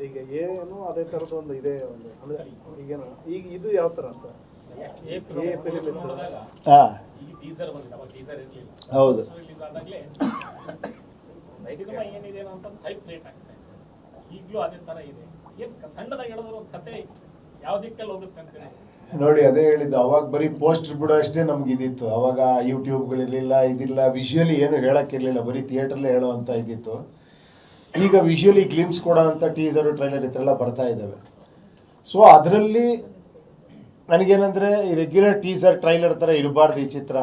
ಈಗ ಏನು ಅದೇ ಥರದ ಒಂದು ಇದೆ ಒಂದು ಅಂದ್ರೆ ಈಗೇನು ಈಗ ಇದು ಯಾವ ಥರ ಅಂತ ಹೌದು ಈಗಲೂ ಅದೇ ತರ ಇದೆ. ಏನ್ ಸಣ್ಣದಾಗಿ ಹೇಳಿದ್ರು ಒಂದು ಕತೆ ಯಾವ ದಿಕ್ಕಲ್ಲಿ ಹೋಗುತ್ತೆ ಅಂತ ನೋಡಿ, ಅದೇ ಹೇಳಿದ್ದು. ಅವಾಗ ಬರೀ ಪೋಸ್ಟರ್ ಬಿಡೋ ಅಷ್ಟೇ ನಮ್ಗೆ ಇದಿತ್ತು. ಅವಾಗ ಯೂಟ್ಯೂಬ್ಗಳಿರಲಿಲ್ಲ, ಇದಿಲ್ಲ, ವಿಷುವಲಿ ಏನು ಹೇಳೋಕ್ಕಿರಲಿಲ್ಲ, ಬರೀ ಥಿಯೇಟ್ರಲ್ಲೇ ಹೇಳುವಂಥ ಇದಿತ್ತು. ಈಗ ವಿಷುವಲಿ ಗ್ಲಿಮ್ಸ್ ಕೊಡೋ ಅಂಥ ಟೀಸರು ಟ್ರೈಲರ್ ಈ ಥರ ಎಲ್ಲ ಬರ್ತಾ ಇದ್ದಾವೆ. ಸೊ ಅದರಲ್ಲಿ ನನಗೇನಂದರೆ ಈ ರೆಗ್ಯುಲರ್ ಟೀಸರ್ ಟ್ರೈಲರ್ ಥರ ಇರಬಾರ್ದು ಈ ಚಿತ್ರ.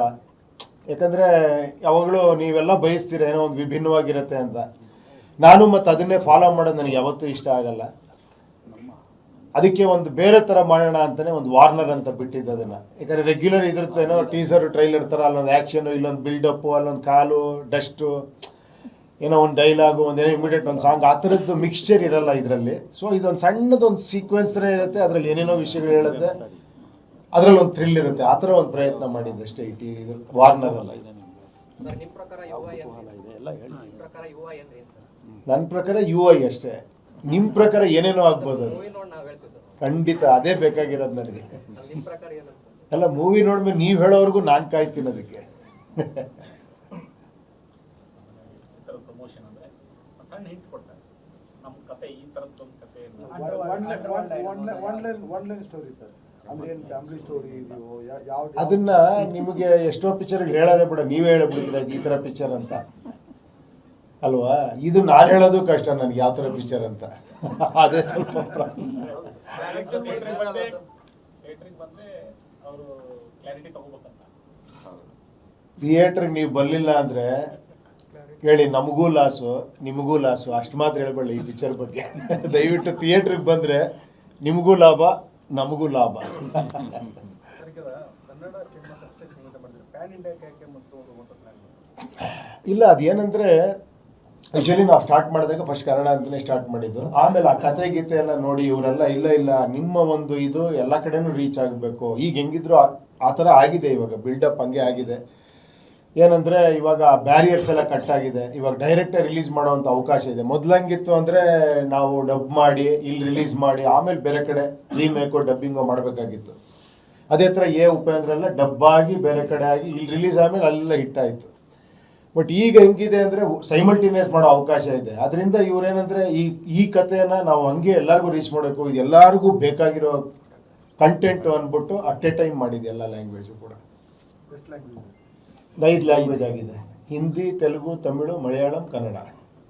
ಯಾಕಂದರೆ ಯಾವಾಗಲೂ ನೀವೆಲ್ಲ ಬಯಸ್ತೀರ ಏನೋ ಒಂದು ವಿಭಿನ್ನವಾಗಿರುತ್ತೆ ಅಂತ. ನಾನು ಮತ್ತು ಅದನ್ನೇ ಫಾಲೋ ಮಾಡೋದು ನನಗೆ ಯಾವತ್ತೂ ಇಷ್ಟ ಆಗಲ್ಲ. ಅದಕ್ಕೆ ಒಂದು ಬೇರೆ ಥರ ಮಾಡೋಣ ಅಂತಲೇ ಒಂದು ವಾರ್ನರ್ ಅಂತ ಬಿಟ್ಟಿದ್ದು ಅದನ್ನು. ಯಾಕಂದರೆ ರೆಗ್ಯುಲರ್ ಇದ್ರತ್ತೇನೋ ಟೀಸರು ಟ್ರೈಲರ್ ಥರ ಅಲ್ಲೊಂದು ಆ್ಯಕ್ಷನು, ಇಲ್ಲೊಂದು ಬಿಲ್ಡಪ್ಪು, ಅಲ್ಲೊಂದು ಕಾಲು ಡಸ್ಟು, ಏನೋ ಒಂದು ಡೈಲಾಗು, ಒಂದೇನೋ ಇಮಿಡಿಯೇಟ್ ಒಂದು ಸಾಂಗ್, ಆ ಥರದ್ದು ಮಿಕ್ಸ್ಚರ್ ಇರಲ್ಲ ಇದರಲ್ಲಿ. ಸೊ ಇದೊಂದು ಸಣ್ಣದೊಂದು ಸೀಕ್ವೆನ್ಸ್ ಥರ ಇರುತ್ತೆ, ಅದರಲ್ಲಿ ಏನೇನೋ ವಿಷಯಗಳು ಹೇಳುತ್ತೆ, ಅದರಲ್ಲಿ ಒಂದು ಥ್ರಿಲ್ ಇರುತ್ತೆ. ಆ ಥರ ಒಂದು ಪ್ರಯತ್ನ ಮಾಡಿದ್ದಷ್ಟೇ ಇದು ವಾರ್ನರ್ ಅಲ್ಲ. ನನ್ನ ಪ್ರಕಾರ UI ಅಷ್ಟೇ. ನಿಮ್ಮ ಪ್ರಕಾರ ಏನೇನೋ ಆಗ್ಬೋದು ಅದು. ಖಂಡಿತ ಅದೇ ಬೇಕಾಗಿರೋದು ನನಗೆ. ಅಲ್ಲ, ಮೂವಿ ನೋಡ್ಮೇಲೆ ನೀವು ಹೇಳೋವರೆಗೂ ನಾನು ಕಾಯ್ತೀನಿ ಅದಕ್ಕೆ. ಪ್ರಮೋಷನ್ ಅಂದ್ರೆ ಸಣ್ಣ ಹಿಂಟ್ ಕೊಡ್ತಾರೆ, ನಮ್ಮ ಕತೆ ಈ ತರದ್ದು ಒಂದು ಕತೆ ಅದನ್ನ ನಿಮಗೆ ಎಷ್ಟೋ ಪಿಕ್ಚರ್ಗಳು ಹೇಳೋದೇ ಬಿಡ, ನೀವೇ ಹೇಳ್ಬಿಡ್ತೀರ ಈ ಥರ ಪಿಕ್ಚರ್ ಅಂತ ಅಲ್ವಾ. ಇದು ನಾನು ಹೇಳೋದು ಕಷ್ಟ ನನಗೆ ಯಾವ ಥರ ಪಿಕ್ಚರ್ ಅಂತ. ಅದೇ ಸ್ವಲ್ಪ ಥಿಯೇಟ್ರಿಗೆ ನೀವು ಬರಲಿಲ್ಲ ಅಂದರೆ ಹೇಳಿ, ನಮಗೂ ಲಾಸು ನಿಮಗೂ ಲಾಸು, ಅಷ್ಟು ಮಾತ್ರ ಹೇಳ್ಬೇಡಿ ಈ ಪಿಕ್ಚರ್ ಬಗ್ಗೆ. ದಯವಿಟ್ಟು ಥಿಯೇಟ್ರಿಗೆ ಬಂದರೆ ನಿಮಗೂ ಲಾಭ ನಮಗೂ ಲಾಭ. ಇಲ್ಲ, ಅದೇನಂದರೆ ಆ್ಯಕ್ಚುಲಿ ನಾವು ಸ್ಟಾರ್ಟ್ ಮಾಡಿದಾಗ ಫಸ್ಟ್ ಕನ್ನಡ ಅಂತಲೇ ಸ್ಟಾರ್ಟ್ ಮಾಡಿದ್ದು. ಆಮೇಲೆ ಆ ಕತೆ ಗೀತೆ ಎಲ್ಲ ನೋಡಿ ಇವರೆಲ್ಲ ಇಲ್ಲ ನಿಮ್ಮ ಒಂದು ಇದು ಎಲ್ಲ ಕಡೆನೂ ರೀಚ್ ಆಗಬೇಕು. ಈಗ ಹೆಂಗಿದ್ರು ಆ ಥರ ಆಗಿದೆ, ಇವಾಗ ಬಿಲ್ಡಪ್ ಹಂಗೆ ಆಗಿದೆ. ಏನಂದರೆ ಇವಾಗ ಬ್ಯಾರಿಯರ್ಸ್ ಎಲ್ಲ ಕಟ್ ಆಗಿದೆ. ಇವಾಗ ಡೈರೆಕ್ಟೇ ರಿಲೀಸ್ ಮಾಡೋವಂಥ ಅವಕಾಶ ಇದೆ. ಮೊದಲಂಗಿತ್ತು ಅಂದರೆ ನಾವು ಡಬ್ ಮಾಡಿ ಇಲ್ಲಿ ರಿಲೀಸ್ ಮಾಡಿ ಆಮೇಲೆ ಬೇರೆ ಕಡೆ ರೀಮೇಕೋ ಡಬ್ಬಿಂಗೋ ಮಾಡಬೇಕಾಗಿತ್ತು. ಅದೇ ಥರ ಉಪೇಂದ್ರ ಎಲ್ಲ ಡಬ್ಬಾಗಿ ಬೇರೆ ಕಡೆ ಆಗಿ ಇಲ್ಲಿ ರಿಲೀಸ್ ಆದಮೇಲೆ ಅಲ್ಲೆಲ್ಲ ಹಿಟ್ಟಾಯಿತು. ಬಟ್ ಈಗ ಹೆಂಗಿದೆ ಅಂದರೆ ಸೈಮಲ್ಟೇನಿಯಸ್ ಮಾಡೋ ಅವಕಾಶ ಇದೆ. ಅದರಿಂದ ಇವರೇನಂದರೆ ಈ ಕಥೆಯನ್ನು ನಾವು ಹಂಗೆ ಎಲ್ಲರಿಗೂ ರೀಚ್ ಮಾಡಬೇಕು, ಇದು ಎಲ್ಲರಿಗೂ ಬೇಕಾಗಿರೋ ಕಂಟೆಂಟು ಅಂದ್ಬಿಟ್ಟು ಅಟ್ ಎ ಟೈಮ್ ಮಾಡಿದೆ. ಎಲ್ಲ ಲ್ಯಾಂಗ್ವೇಜು ಕೂಡ 5 ಲ್ಯಾಂಗ್ವೇಜ್ ಆಗಿದೆ: ಹಿಂದಿ, ತೆಲುಗು, ತಮಿಳು, ಮಲಯಾಳಂ, ಕನ್ನಡ.